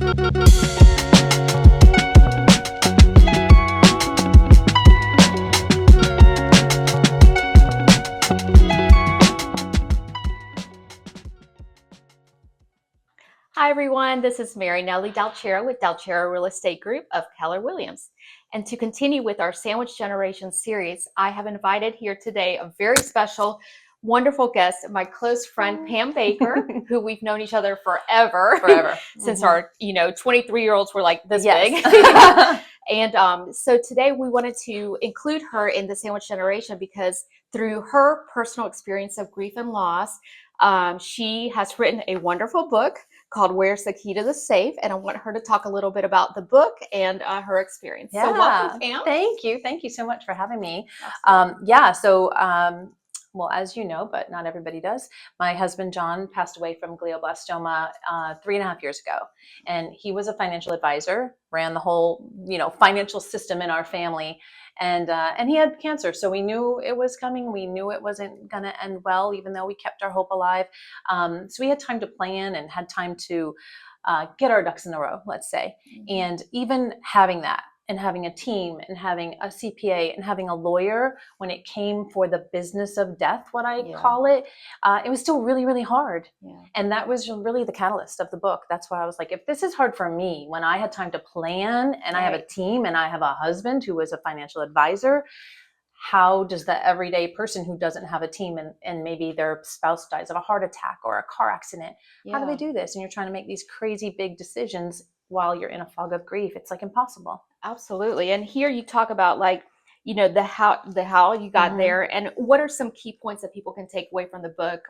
Hi, everyone. This is Mary Nellie Dalchero with Dalchero Real Estate Group of Keller Williams. And to continue with our Sandwich Generation series, I have invited here today a very special, wonderful guest, my close friend, Pam Baker, who we've known each other forever. Since our, 23-year-olds were like this big. And so today we wanted to include her in the Sandwich Generation because through her personal experience of grief and loss, she has written a wonderful book called Where's the Key to the Safe? And I want her to talk a little bit about the book and her experience. Yeah. So welcome, Pam. Thank you. Thank you so much for having me. Well, as you know, but not everybody does, my husband, John, passed away from glioblastoma 3.5 years ago. And he was a financial advisor, ran the whole, financial system in our family. And he had cancer. So we knew it was coming. We knew it wasn't going to end well, even though we kept our hope alive. So we had time to plan and had time to get our ducks in a row, let's say. Mm-hmm. And even having that and having a team and having a CPA and having a lawyer when it came for the business of death, what I call it, it was still really, really hard. Yeah. And that was really the catalyst of the book. That's why I was like, if this is hard for me, when I had time to plan and I have a team and I have a husband who is a financial advisor, how does the everyday person who doesn't have a team and maybe their spouse dies of a heart attack or a car accident, how do they do this? And you're trying to make these crazy big decisions while you're in a fog of grief. It's like impossible. Absolutely. And here you talk about the how you got there, and what are some key points that people can take away from the book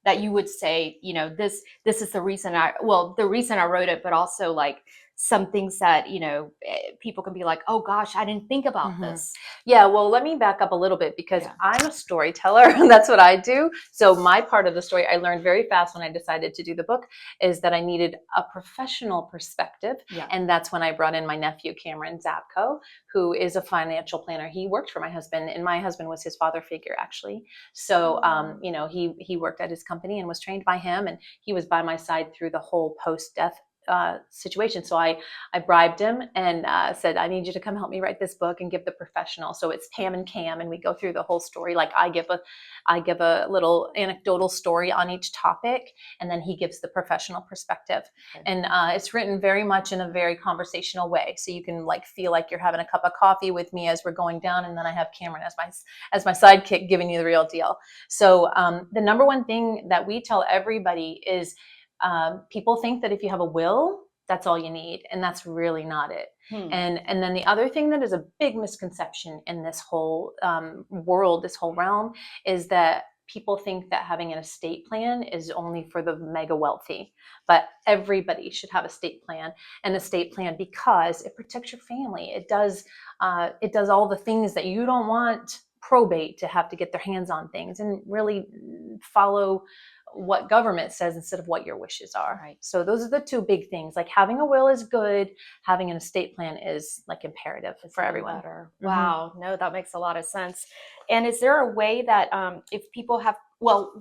that you would say, this is the reason the reason I wrote it, but also like some things that, people can be like, oh gosh, I didn't think about this. Yeah. Well, let me back up a little bit because I'm a storyteller. That's what I do. So my part of the story I learned very fast when I decided to do the book is that I needed a professional perspective. Yeah. And that's when I brought in my nephew, Cameron Zabko, who is a financial planner. He worked for my husband, and my husband was his father figure, actually. So, he worked at his company and was trained by him, and he was by my side through the whole post-death situation. So I bribed him and said, I need you to come help me write this book and give the professional. So it's Pam and Cam, and we go through the whole story. Like I give a little anecdotal story on each topic, and then he gives the professional perspective. Okay. And it's written very much in a very conversational way. So you can feel like you're having a cup of coffee with me as we're going down, and then I have Cameron as my sidekick giving you the real deal. So the number one thing that we tell everybody is people think that if you have a will, that's all you need. And that's really not it. And then the other thing that is a big misconception in this whole world, this whole realm, is that people think that having an estate plan is only for the mega wealthy. But everybody should have an estate plan because it protects your family. It does all the things that you don't want probate to have to get their hands on things and really follow what government says instead of what your wishes are. Right. So those are the two big things. Like having a will is good. Having an estate plan is imperative for everyone. Better. Wow. No, that makes a lot of sense. And is there a way that if people have,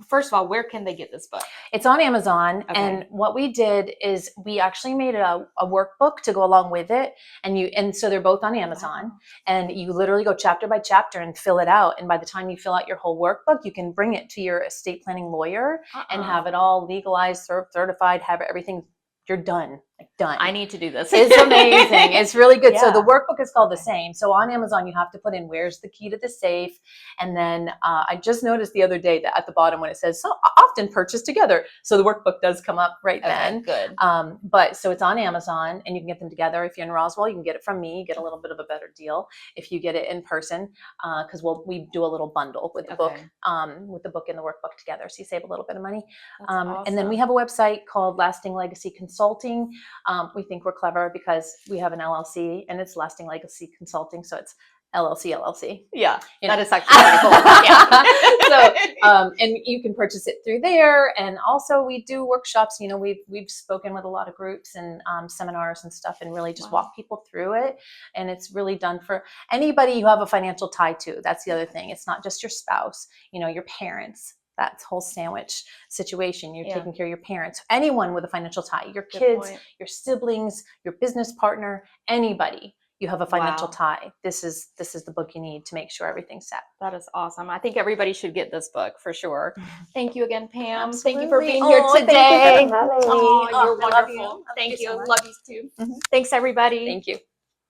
first of all, where can they get this book? It's on Amazon. Okay. And what we did is we actually made a workbook to go along with it. And so they're both on Amazon. Wow. And you literally go chapter by chapter and fill it out. And by the time you fill out your whole workbook, you can bring it to your estate planning lawyer and have it all legalized, certified, have everything. You're done. Done. I need to do this. It's amazing. It's really good. Yeah. So the workbook is called the same. So on Amazon, you have to put in where's the key to the safe. And then I just noticed the other day that at the bottom when it says so often purchased together. So the workbook does come up right then. Good. But so it's on Amazon and you can get them together. If you're in Roswell, you can get it from me. You get a little bit of a better deal if you get it in person because we do a little bundle with the book and the workbook together. So you save a little bit of money. Awesome. And then we have a website called Lasting Legacy Consulting. We think we're clever because we have an LLC and it's Lasting Legacy Consulting. So it's LLC. Yeah, that is actually pretty cool. Yeah. And you can purchase it through there. And also we do workshops. We've spoken with a lot of groups and seminars and stuff and really just walk people through it. And it's really done for anybody you have a financial tie to. That's the other thing. It's not just your spouse, your parents. that whole sandwich situation. You're Yeah. taking care of your parents, anyone with a financial tie, your Good kids, point. your siblings, your business partner, anybody. You have a financial Wow. tie. This is the book you need to make sure everything's set. That is awesome. I think everybody should get this book for sure. Thank you again, Pam. Absolutely. Thank you for being here Thank you today. for having me. Oh, you're I love you. wonderful. I love Thank you you. so much. Love you too. Mhm. Thanks, everybody. Thank you.